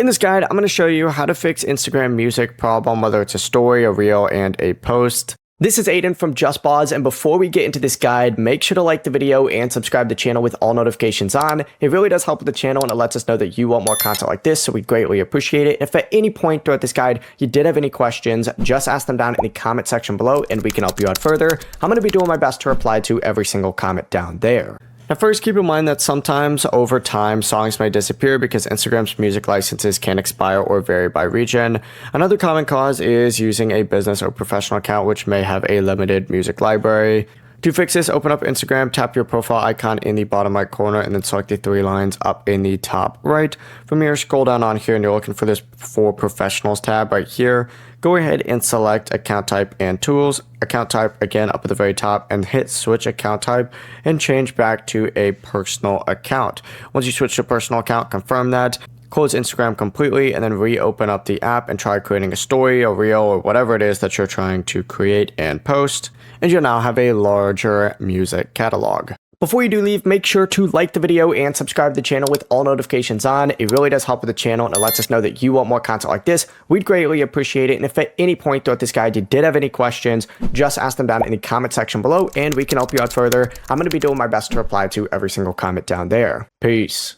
In this guide, I'm going to show you how to fix Instagram music problem, whether it's a story, a reel, and a post. This is Aiden from JustPause, and before we get into this guide, make sure to like the video and subscribe to the channel with all notifications on. It really does help with the channel, and it lets us know that you want more content like this, so we greatly appreciate it. If at any point throughout this guide you did have any questions, just ask them down in the comment section below, and we can help you out further. I'm going to be doing my best to reply to every single comment down there. Now first, keep in mind that sometimes over time songs may disappear because Instagram's music licenses can expire or vary by region. Another common cause is using a business or professional account which may have a limited music library. To fix this, open up Instagram, tap your profile icon in the bottom right corner, and then select the three lines up in the top right. From here, scroll down on here and you're looking for this For Professionals tab right here. Go ahead and select account type and tools, account type again up at the very top, and hit switch account type and change back to a personal account. Once you switch to personal account, confirm that. Close Instagram completely and then reopen up the app and try creating a story, a reel, or whatever it is that you're trying to create and post. And you'll now have a larger music catalog. Before you do leave, make sure to like the video and subscribe to the channel with all notifications on. It really does help with the channel and it lets us know that you want more content like this. We'd greatly appreciate it. And if at any point throughout this guide you did have any questions, just ask them down in the comment section below and we can help you out further. I'm going to be doing my best to reply to every single comment down there. Peace.